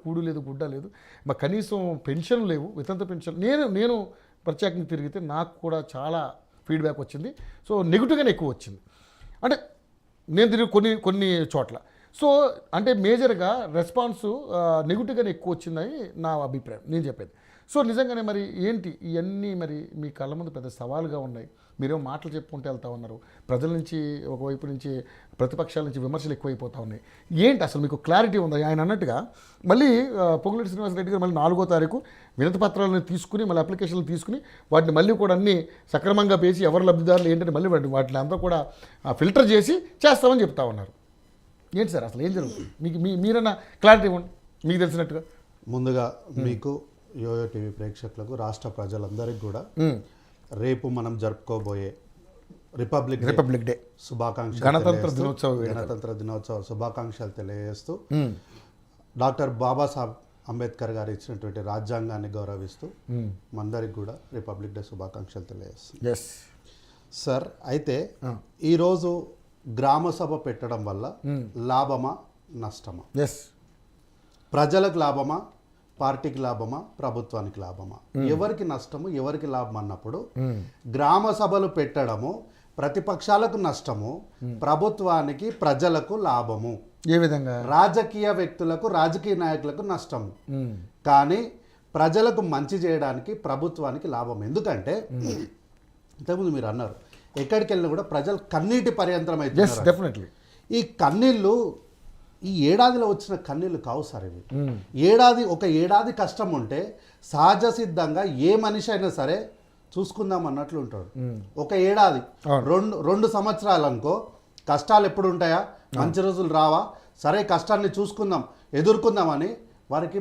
కూడు లేదు, గుడ్డ లేదు, మాకు కనీసం పెన్షన్ లేవు, వితంతు పెన్షన్. నేను ప్రత్యేకంగా తిరిగితే నాకు కూడా చాలా ఫీడ్బ్యాక్ వచ్చింది. సో నెగిటివ్గానే ఎక్కువ వచ్చింది. అంటే నేను తిరిగి కొన్ని చోట్ల. సో అంటే మేజర్గా రెస్పాన్స్ నెగిటివ్గానే ఎక్కువ వచ్చిందని నా అభిప్రాయం, నేను చెప్పేది. సో నిజంగానే మరి ఏంటి ఇవన్నీ మరి మీ కళ్ళ ముందు పెద్ద సవాలుగా ఉన్నాయి. మీరేమో మాటలు చెప్పుకుంటూ వెళ్తా ఉన్నారు, ప్రజల నుంచి ఒకవైపు నుంచి ప్రతిపక్షాల నుంచి విమర్శలు ఎక్కువైపోతూ ఉన్నాయి. ఏంటి అసలు మీకు క్లారిటీ ఉందా? ఆయన అన్నట్టుగా మళ్ళీ పొంగులేటి శ్రీనివాసరెడ్డి గారు మళ్ళీ 4వ తారీఖు వినతి పత్రాలను తీసుకుని మళ్ళీ అప్లికేషన్లు తీసుకుని వాటిని మళ్ళీ కూడా అన్నీ సక్రమంగా పేసి ఎవరు లబ్ధిదారులు ఏంటంటే మళ్ళీ వాటిని అంతా కూడా ఫిల్టర్ చేసి చేస్తామని చెప్తా ఉన్నారు. ఏంటి సార్ అసలు ఏం జరుగుతుంది? మీకు మీరన్నా క్లారిటీ ఇవ్వండి మీకు తెలిసినట్టుగా. ముందుగా మీకు యోయో టీవీ ప్రేక్షకులకు, రాష్ట్ర ప్రజలందరికీ కూడా రేపు మనం జరుపుకోబోయే రిపబ్లిక్ డే శుభాకాంక్షలు, గణతంత్ర దినోత్సవ శుభాకాంక్షలు తెలియజేస్తూ డాక్టర్ బాబాసాహెబ్ అంబేద్కర్ గారు ఇచ్చినటువంటి రాజ్యాంగాన్ని గౌరవిస్తూ మందరికి కూడా రిపబ్లిక్ డే శుభాకాంక్షలు తెలియజేస్తుంది. సార్, అయితే ఈరోజు గ్రామ సభ పెట్టడం వల్ల లాభమా నష్టమా? ప్రజలకు లాభమా, పార్టీకి లాభమా, ప్రభుత్వానికి లాభమా? ఎవరికి నష్టము, ఎవరికి లాభం అన్నప్పుడు గ్రామ సభలు పెట్టడము ప్రతిపక్షాలకు నష్టము, ప్రభుత్వానికి ప్రజలకు లాభము. ఏ విధంగా? రాజకీయ వ్యక్తులకు, రాజకీయ నాయకులకు నష్టము, కానీ ప్రజలకు మంచి చేయడానికి ప్రభుత్వానికి లాభం. ఎందుకంటే ఇంతకుముందు మీరు అన్నారు ఎక్కడికి వెళ్ళినా కూడా ప్రజలు కన్నీటి పర్యంతరం అయితే ఈ కన్నీళ్ళు ఈ ఏడాదిలో వచ్చిన కన్నీళ్ళు కావు సార్. ఇవి ఒక ఏడాది కష్టం ఉంటే సహజ సిద్ధంగా ఏ మనిషి అయినా సరే చూసుకుందాం అన్నట్లు ఉంటాడు. ఒక ఏడాది 2 సంవత్సరాలు అనుకో, కష్టాలు ఎప్పుడు ఉంటాయా, మంచి రోజులు రావా, సరే కష్టాన్ని చూసుకుందాం, ఎదుర్కొందామని వారికి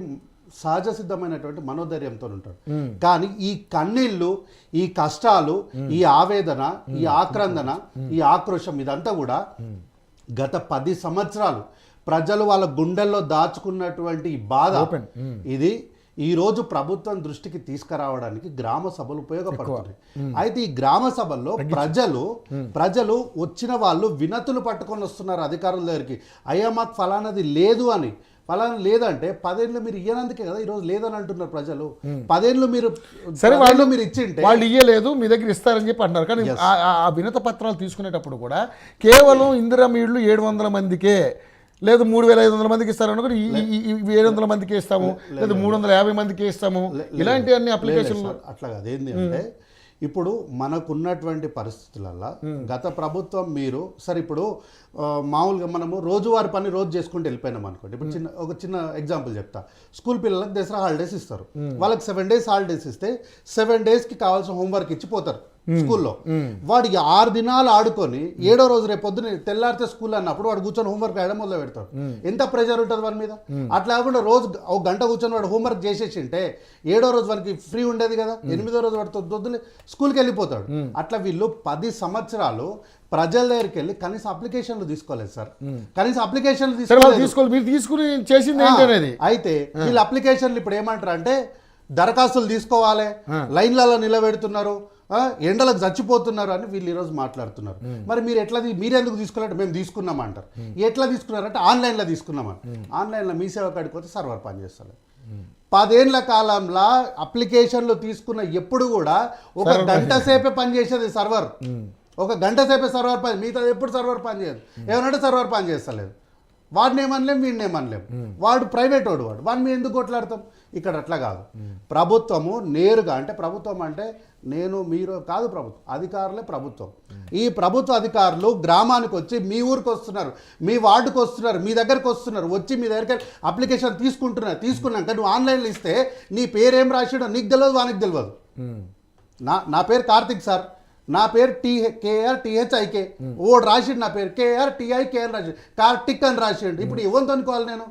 సహజ సిద్ధమైనటువంటి మనోధైర్యంతో ఉంటాడు. కానీ ఈ కన్నీళ్ళు, ఈ కష్టాలు, ఈ ఆవేదన, ఈ ఆక్రందన, ఈ ఆక్రోశం ఇదంతా కూడా గత 10 సంవత్సరాలు ప్రజలు వాళ్ళ గుండెల్లో దాచుకున్నటువంటి బాధ ఇది ఈరోజు ప్రభుత్వం దృష్టికి తీసుకురావడానికి గ్రామ సభలు ఉపయోగపడుతున్నాయి. అయితే ఈ గ్రామ సభల్లో ప్రజలు వచ్చిన వాళ్ళు వినతులు పట్టుకొని వస్తున్నారు అధికారుల దగ్గరికి. అయ్యా మాకు ఫలానది లేదు అని. ఫలానా లేదంటే 10 ఏళ్ళు మీరు ఇయ్యనందుకే కదా ఈరోజు లేదని అంటున్నారు ప్రజలు. 10 ఏళ్ళు మీరు సరే మీరు ఇచ్చింటే వాళ్ళు ఇయ్యలేదు, మీ దగ్గర ఇస్తారని చెప్పి అంటున్నారు. కానీ ఆ వినత పత్రాలు తీసుకునేటప్పుడు కూడా కేవలం ఇందిరమ్మ ఇళ్ళు 700 మందికే, లేదు 3500 మందికి ఇస్తారని కూడా 700 మందికి ఇస్తాము, లేదు 350 మందికి ఇస్తాము, ఇలాంటి అన్ని అప్లికేషన్లు అట్లా కాదు. ఏంటి అంటే ఇప్పుడు మనకున్నటువంటి పరిస్థితులలో గత ప్రభుత్వం మీరు సరే ఇప్పుడు మామూలుగా మనము రోజువారి పని రోజు చేసుకుంటూ వెళ్ళిపోయినాం అనుకోండి. ఇప్పుడు ఒక చిన్న ఎగ్జాంపుల్ చెప్తా. స్కూల్ పిల్లలకు దసరా హాలిడేస్ ఇస్తారు, వాళ్ళకి 7 days హాలిడేస్ ఇస్తే 7 daysకి కావాల్సిన హోంవర్క్ ఇచ్చిపోతారు స్కూల్లో. వాడికి 6 దినాలు ఆడుకొని 7వ రోజు రేపు పొద్దున తెల్లారితే స్కూల్ అన్నప్పుడు వాడు కూర్చొని హోంవర్క్ రాయడం మొదలు పెడతాడు. ఎంత ప్రెజర్ ఉంటుంది వాడి మీద. అట్లా కాకుండా రోజు 1 గంట కూర్చొని వాడు హోంవర్క్ చేసేసి ఉంటే 7వ రోజు వాడికి ఫ్రీ ఉండేది కదా, 8వ రోజు వాడితో దొద్దులే స్కూల్కి వెళ్ళిపోతాడు. అట్లా వీళ్ళు 10 సంవత్సరాలు ప్రజల దగ్గరికి వెళ్ళి కనీసం అప్లికేషన్లు తీసుకోలేదు సార్. కనీసం అప్లికేషన్లు తీసుకోలేదు. అయితే వీళ్ళు అప్లికేషన్లు ఇప్పుడు ఏమంటారు అంటే దరఖాస్తులు తీసుకోవాలి, లైన్లలో నిలబెడుతున్నారు, ఎండలకు చచ్చిపోతున్నారు అని వీళ్ళు ఈరోజు మాట్లాడుతున్నారు. మరి మీరెందుకు తీసుకోవాలంటే మేము తీసుకున్నాం అంటారు. ఎట్లా తీసుకున్నారంటే ఆన్లైన్లో తీసుకున్నామని. ఆన్లైన్లో మీ సేవ కాడికి పోతే సర్వర్ పనిచేస్తారు. 10 ఏళ్ల కాలంలో అప్లికేషన్లు తీసుకున్న ఎప్పుడు కూడా 1 గంట సేపే పనిచేసేది సర్వర్. 1 గంట సేపే సర్వర్ పని, మిగతా ఎప్పుడు సర్వర్ పని చేయదు. ఏమనంటే సర్వర్ పని చేస్తలేదు. వాడిని ఏమనలేం, వీడిని ఏమనలేం. వాడు ప్రైవేట్ వాడు మేము ఎందుకు కొట్లాడతాం? ఇక్కడ అట్లా కాదు. ప్రభుత్వము నేరుగా, అంటే ప్రభుత్వం అంటే నేను మీరు కాదు, ప్రభుత్వం అధికారులే ప్రభుత్వం. ఈ ప్రభుత్వ అధికారులు గ్రామానికి వచ్చి మీ ఊరికి వస్తున్నారు, మీ వార్డుకు వస్తున్నారు, మీ దగ్గరకు వస్తున్నారు, వచ్చి మీ దగ్గరికి అప్లికేషన్ తీసుకున్నాక నువ్వు ఆన్లైన్లో ఇస్తే నీ పేరేం రాసాడో నీకు తెలియదు, వానికి తెలియదు. నా పేరు కార్తిక్ సార్, నా పేరు KRTHIK, ఓడు రాసిండు నా పేరు KRTIKN రాసిండు, కార్టిక్ అని రాసిండు. ఇప్పుడు ఎవరితో అనుకోవాలి నేను?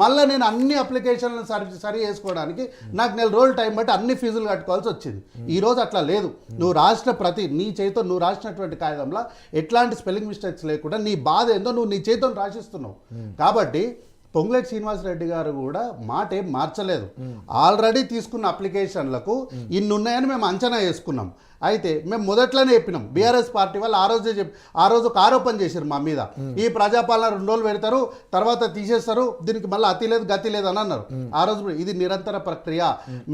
మళ్ళీ నేను అన్ని అప్లికేషన్లను సరి చేసుకోవడానికి నాకు 1 నెల రోజులు టైం బట్టి అన్ని ఫీజులు కట్టుకోవాల్సి వచ్చింది. ఈరోజు అట్లా లేదు. నువ్వు రాసిన నీ చేతితో నువ్వు రాసినటువంటి కాగితంలో ఎట్లాంటి స్పెల్లింగ్ మిస్టేక్స్ లేకుండా నీ బాధ ఏందో నువ్వు నీ చేతితో రాసిస్తున్నావు. కాబట్టి పొంగులేటి శ్రీనివాసరెడ్డి గారు కూడా మాట ఏం మార్చలేదు. ఆల్రెడీ తీసుకున్న అప్లికేషన్లకు ఇన్ని ఉన్నాయని మేము అంచనా వేసుకున్నాం. అయితే మేము మొదట్లోనే చెప్పినాం బీఆర్ఎస్ పార్టీ వాళ్ళు ఆ రోజు ఒక ఆరోపణ చేశారు మా మీద ఈ ప్రజాపాలన 2 రోజులు పెడతారు తర్వాత తీసేస్తారు దీనికి మళ్ళీ అతి లేదు గతి లేదు అని అన్నారు. ఆ రోజు ఇది నిరంతర ప్రక్రియ,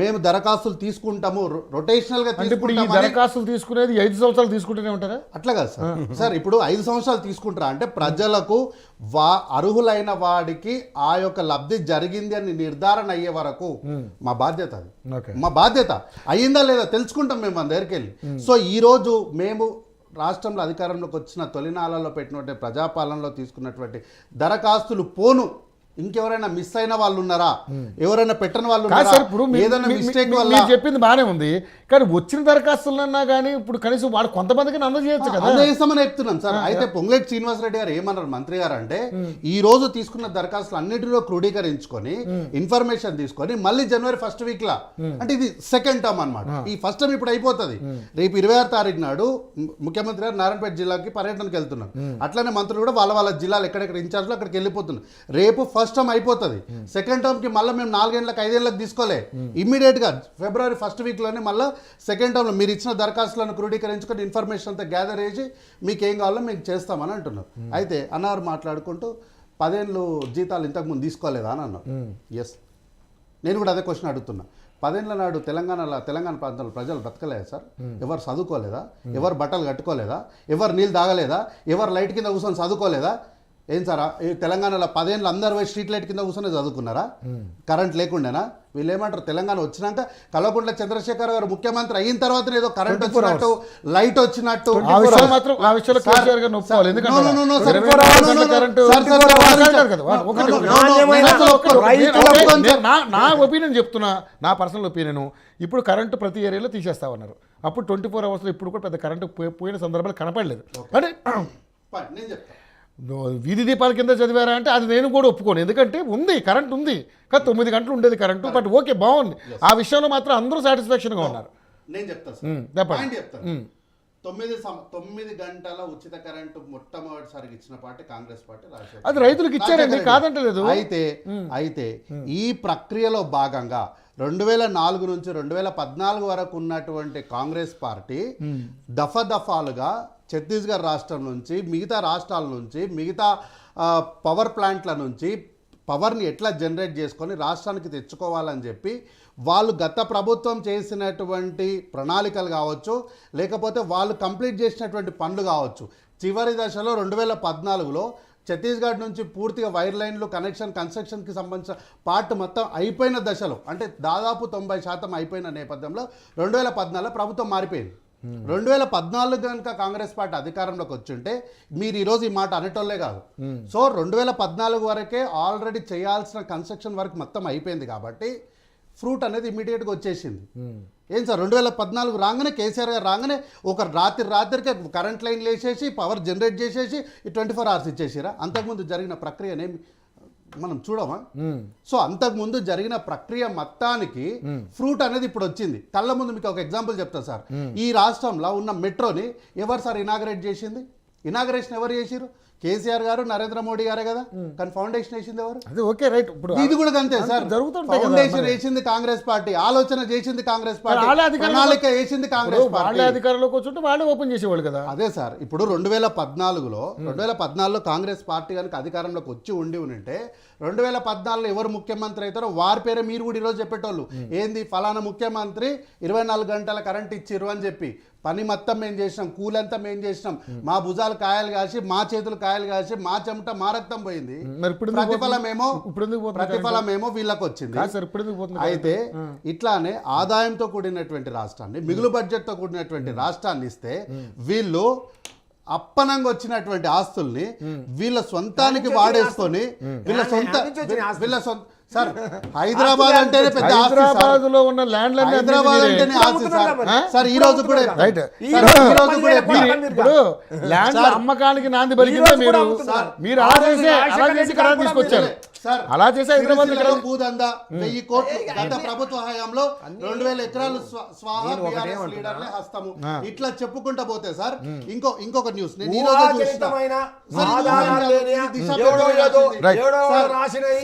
మేము దరఖాస్తులు తీసుకుంటాము రొటేషనల్ గా ఇప్పుడు ఈ దరఖాస్తులు తీసుకునేది 5 సంవత్సరాలు తీసుకుంటూనే ఉంటారా? అట్లా కాదు సార్. సార్ ఇప్పుడు 5 సంవత్సరాలు తీసుకుంటారా అంటే ప్రజలకు అర్హులైన వాడికి ఆ యొక్క లబ్ధి జరిగింది అని నిర్ధారణ అయ్యే వరకు మా బాధ్యత అది. మా బాధ్యత అయ్యిందా లేదా తెలుసుకుంటాం మేము మన దగ్గరికి వెళ్ళి. సో ఈ రోజు మేము రాష్ట్రంలో అధికారంలోకి వచ్చిన తొలినాళ్ళలో పెట్టినటువంటి ప్రజాపాలనలో తీసుకున్నటువంటి దరఖాస్తులు పోను ఇంకెవరైనా మిస్ అయిన వాళ్ళు ఉన్నారా, ఎవరైనా పెట్టని వాళ్ళు ఉన్నారా, ఏదైనా మిస్టేక్ వల్ల చెప్పింది బాగానే ఉంది కానీ వచ్చిన దరఖాస్తులన్నా కానీ ఇప్పుడు కనీసం వాడు కొంతమందికి అందజేయచ్చు కదా. అందజేస్తామని చెప్తున్నాం సార్. అయితే పొంగులేటి శ్రీనివాసరెడ్డి గారు ఏమన్నారు మంత్రి గారు అంటే ఈ రోజు తీసుకున్న దరఖాస్తులు అన్నిటిలో క్రోడీకరించుకొని ఇన్ఫర్మేషన్ తీసుకొని మళ్ళీ జనవరి 1st వీక్ లా అంటే ఇది సెకండ్ టర్మ్ అన్నమాట. ఈ ఫస్ట్ టర్మ్ ఇప్పుడు అయిపోతుంది. రేపు 26వ తారీఖు నాడు ముఖ్యమంత్రి గారు నారాయణపేట జిల్లాకి పర్యటనకు వెళ్తున్నారు. అట్లనే మంత్రులు కూడా వాళ్ళ జిల్లాలు ఎక్కడెక్కడ ఇన్ఛార్జ్లో అక్కడికి వెళ్ళిపోతున్నారు. రేపు ఫస్ట్ టర్మ్ అయిపోతుంది. సెకండ్ టర్మ్ కి మళ్ళీ మేము 4 ఏళ్ళకి 5 ఏళ్ళకి తీసుకోలే, ఇమ్మీడియట్ గా ఫిబ్రవరి 1st వీక్ లోనే మళ్ళీ సెకండ్ టర్మ్ లో మీరు ఇచ్చిన దరఖాస్తులను క్రోడీకరించుకొని ఇన్ఫర్మేషన్ అంతా గ్యాదర్ చేసి మీకు ఏం కావాలో మీకు చేస్తామని అంటున్నారు. అయితే అన్నారు మాట్లాడుకుంటూ 10 ఏళ్ళు జీతాలు ఇంతకుముందు తీసుకోలేదా అని అన్నారు. ఎస్, నేను కూడా అదే క్వశ్చన్ అడుగుతున్నా. 10 ఏళ్ళ నాడు తెలంగాణ ప్రాంతంలో ప్రజలు బ్రతకలేదా సార్? ఎవరు చదువుకోలేదా? ఎవరు బట్టలు కట్టుకోలేదా? ఎవరు నీళ్ళు తాగలేదా? ఎవరు లైట్ కింద కూర్చొని చదువుకోలేదా? ఏం సార్ తెలంగాణలో 10 ఏళ్ళు అందరు పోయి స్ట్రీట్ లైట్ కింద కూర్చొని చదువుకున్నారా? కరెంట్ లేకుండానా? వీళ్ళు ఏమంటారు తెలంగాణ వచ్చినాక కల్వకుంట్ల చంద్రశేఖర్ గారు ముఖ్యమంత్రి అయిన తర్వాత ఏదో కరెంట్ వచ్చినట్టు లైట్ వచ్చినట్టు నా ఒపీనియన్ చెప్తున్నా, నా పర్సనల్ ఒపీనియన్. ఇప్పుడు కరెంటు ప్రతి ఏరియాలో తీసేస్తామన్నారు. అప్పుడు 24 అవర్స్లో ఇప్పుడు కూడా పెద్ద కరెంటు పోయిన సందర్భాలు కనపడలేదు. అంటే నేను చెప్తాను వీధి దీపాల కింద చదివారా అంటే అది నేను కూడా ఒప్పుకోను. ఎందుకంటే ఉంది, కరెంట్ ఉంది కానీ 9 గంటలు ఉండేది కరెంటు. బట్ ఓకే, బాగుంది. ఆ విషయంలో మాత్రం అందరూ సాటిస్ఫాక్షన్గా ఉన్నారు. నేను చెప్తాను 9 గంటల ఉచిత కరెంటు మొట్టమొదటిసారి ఇచ్చిన పార్టీ కాంగ్రెస్ పార్టీ. అది రైతులకు ఇచ్చారండి, కాదంటలేదు. అయితే ఈ ప్రక్రియలో భాగంగా 2004 నుంచి 2014 వరకు ఉన్నటువంటి కాంగ్రెస్ పార్టీ దఫాలుగా ఛత్తీస్గఢ్ రాష్ట్రం నుంచి మిగతా రాష్ట్రాల నుంచి మిగతా పవర్ ప్లాంట్ల నుంచి పవర్ని ఎట్లా జనరేట్ చేసుకొని రాష్ట్రానికి తెచ్చుకోవాలని చెప్పి వాళ్ళు గత ప్రభుత్వం చేసినటువంటి ప్రణాళికలు కావచ్చు, లేకపోతే వాళ్ళు కంప్లీట్ చేసినటువంటి పనులు కావచ్చు. చివరి దశలో 2014లో ఛత్తీస్గఢ్ నుంచి పూర్తిగా వైర్ లైన్లు కన్స్ట్రక్షన్కి సంబంధించిన పార్ట్ మొత్తం అయిపోయిన దశలో, అంటే దాదాపు 90% అయిపోయిన నేపథ్యంలో 2014లో ప్రభుత్వం మారిపోయింది. 2014 కనుక కాంగ్రెస్ పార్టీ అధికారంలోకి వచ్చుంటే మీరు ఈరోజు ఈ మాట అనేటోళ్ళే కాదు. సో 2014 వరకే ఆల్రెడీ చేయాల్సిన కన్స్ట్రక్షన్ వర్క్ మొత్తం అయిపోయింది కాబట్టి ఫ్రూట్ అనేది ఇమీడియట్గా వచ్చేసింది. ఏం సార్ 2014 రాగానే కేసీఆర్ గారు రాగానే ఒక రాత్రికి కరెంట్ లైన్లు వేసేసి పవర్ జనరేట్ చేసేసి 24 hours ఇచ్చేసిరా? అంతకుముందు జరిగిన ప్రక్రియనేమి మనం చూడమా? సో అంతకుముందు జరిగిన ప్రక్రియ మొత్తానికి ఫ్రూట్ అనేది ఇప్పుడు వచ్చింది కళ్ళ ముందు. మీకు ఒక ఎగ్జాంపుల్ చెప్తా సార్. ఈ రాష్ట్రంలో ఉన్న మెట్రోని ఎవరు సార్ ఇనాగరేట్ చేసింది? ఇనాగరేషన్ ఎవరు చేసిరు? కేసీఆర్ గారు, నరేంద్ర మోడీ గారే కదా. కానీ ఫౌండేషన్ వేసింది ఎవరు? Okay right. ఇప్పుడు ఇది కూడా అంతే సార్. ఫౌండేషన్ వేసింది కాంగ్రెస్ పార్టీ, ఆలోచన చేసింది కాంగ్రెస్ పార్టీ, ప్రణాళిక వేసింది కాంగ్రెస్ పార్టీ. అధికారంలోకి వచ్చి వాళ్ళు ఓపెన్ చేసేవాళ్ళు కదా. అదే సార్. ఇప్పుడు 2014లో కాంగ్రెస్ పార్టీ కనుక అధికారంలోకి వచ్చి ఉంటే 2014లో ఎవరు ముఖ్యమంత్రి అవుతారో వారి పేరే మీరు కూడా ఈరోజు చెప్పేటోళ్ళు. ఏంది ఫలానా ముఖ్యమంత్రి 24 గంటల కరెంట్ ఇచ్చిర్రు అని చెప్పి. పని మొత్తం మేము చేసినాం, కూలంతా మేము చేసినాం, మా భుజాలు కాయలు కాసి, మా చేతులు కాయలు కాసి, మా చెమట మా రక్తం పోయింది. ప్రతిఫలమేమో వీళ్ళకి వచ్చింది. అయితే ఇట్లానే ఆదాయంతో కూడినటువంటి రాష్ట్రాన్ని, మిగులు బడ్జెట్తో కూడినటువంటి రాష్ట్రాన్ని ఇస్తే వీళ్ళు అప్పనంగా వచ్చినటువంటి ఆస్తుల్ని వీళ్ళ సొంతానికి వాడేసుకొని వీళ్ళ సొంత సార్ హైదరాబాద్ అంటేనే పెద్ద హైదరాబాద్ లో ఉన్న ల్యాండ్ హైదరాబాద్ అంటేనే ఆస్తి సార్. ఈ రోజు కూడా ఇప్పుడు ల్యాండ్ అమ్మకానికి నాంది పలికిందా మీరు అలా చేసి కరెంట్ తీసుకొచ్చారు. అలా చేసి హైదరాబాద్ భూదందా 1000 కోట్లు గత ప్రభుత్వ హయాంలో 2000 ఎకరాలు స్వాహా లీడర్లే హస్తము. ఇట్లా చెప్పుకుంటా పోతే సార్ ఇంకొక న్యూస్ నేను ఈ రోజు చూసిన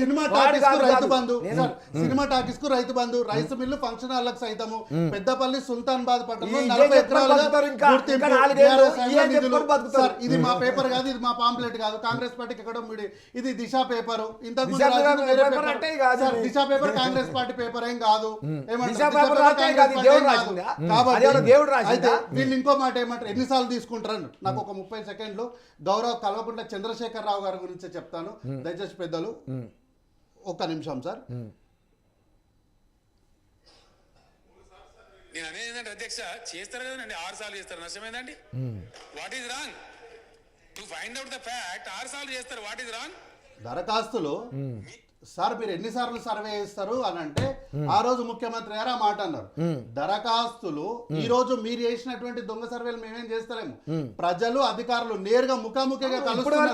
cinema talkies Rythu Bandhu sir, cinema talkies కు Rythu Bandhu, rice mill function హాల్లకు సైతము, పెద్దపల్లి సుల్తాన్బాద్ పట్టణంలో 40 ఎకరాలుగా గుర్తింపు. TRS హైవే నిధులు. సార్, ఇది మా పేపర్ కాదు, ఇది మా పాంప్లెట్ కాదు, కాంగ్రెస్ పార్టీకి ఎక్కడో ఇది దిశ పేపర్. ఇంతకు ముందు రాసింది వేరే పేపర్. సార్, దిశ పేపర్ కాంగ్రెస్ పార్టీ పేపర్ ఏం కాదు. అయితే వీళ్ళు ఇంకో మాట ఏమంటారు, ఎన్నిసార్లు తీసుకుంటారు నాకు ఒక 30 సెకండ్లు. గౌరవ్ కల్వకుంట్ల చంద్రశేఖరరావు గారి గురించి చెప్తాను, దయచేసి పెద్దలు ఒక్క నిమిషం సార్. నేను అనేది ఏంటంటే అధ్యక్ష, చేస్తారు కదండి 6 సార్లు చేస్తారు, నష్టమేందండి? What is wrong to find out the fact? 6 సార్లు చేస్తారు, వాట్ ఈస్ రాంగ్? దరఖాస్తులు సార్ మీరు ఎన్నిసార్లు సర్వే చేస్తారు అని అంటే ఆ రోజు ముఖ్యమంత్రి గారు ఆ మాట అన్నారు. దరఖాస్తులు ఈ రోజు మీరు చేసినటువంటి దొంగ సర్వేలు మేమేం చేస్తలేము. ప్రజలు అధికారులు నేరుగా ముఖాముఖిగా కలుస్తున్నారు.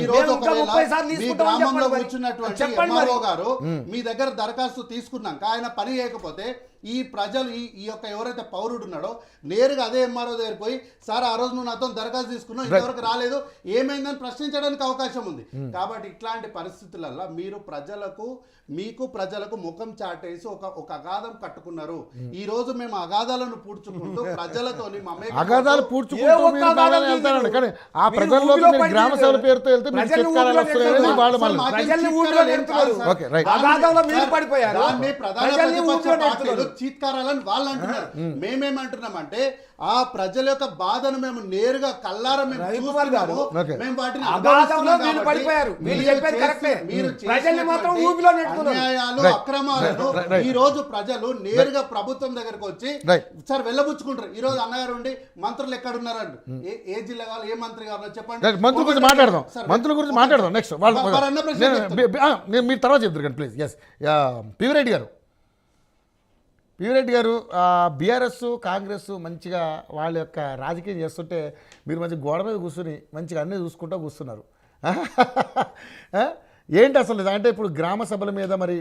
ఈ రోజు ఒకవేళ మీ గ్రామంలో కూర్చున్నటువంటి ఎంఆర్ఓ గారు మీ దగ్గర దరఖాస్తు తీసుకున్నాక ఆయన పని చేయకపోతే ఈ ప్రజలు ఈ యొక్క ఎవరైతే పౌరుడు ఉన్నాడో నేరుగా అదే ఎంఆర్ఓ దగ్గర పోయి, సార్ ఆ రోజు నువ్వు నాతో దరఖాస్తు తీసుకున్నావు, ఇంతవరకు రాలేదు, ఏమైందని ప్రశ్నించడానికి అవకాశం ఉంది. కాబట్టి ఇట్లాంటి పరిస్థితులలో మీరు ప్రజలకు ముఖం చాటేసి ఒక అగాధం కట్టుకున్నారు. ఈ రోజు మేము అగాధాలను పూడ్చుకుంటూ ప్రజలతో అగాధాలు పూడ్చుకుంటూ కానీ ఆ ప్రజల్లోకి మీరు గ్రామ సభల పేరుతో వెళ్తే మీకు చిట్కారాలు వస్తున్నాయని వాళ్ళు చీత్కారాలని వాళ్ళు అంటున్నారు. మేమేమంటున్నామంటే ఆ ప్రజల యొక్క బాధను మేము నేరుగా కల్లారా మేము వాటిని అన్యాయాలు అక్రమాలను ఈ రోజు ప్రజలు నేరుగా ప్రభుత్వం దగ్గరకు వచ్చి సార్ వెళ్ళబుచ్చుకుంటారు. ఈ రోజు అన్నగారు ఉండి మంత్రులు ఎక్కడ ఉన్నారండి, ఏ జిల్లా కావాలి, ఏ మంత్రి కావాలి చెప్పండి. మంత్రుల గురించి మాట్లాడదాం నెక్స్ట్ మీరు తర్వాత చెప్తారు కానీ ప్లీజ్. ఎస్ పివిరెడ్డి గారు బీఆర్ఎస్ కాంగ్రెస్ మంచిగా వాళ్ళ యొక్క రాజకీయం చేస్తుంటే మీరు మంచి గోడ మీద కూర్చుని మంచిగా అన్నీ చూసుకుంటూ కూర్చున్నారు. ఏంటి అసలు అంటే ఇప్పుడు గ్రామ సభల మీద మరి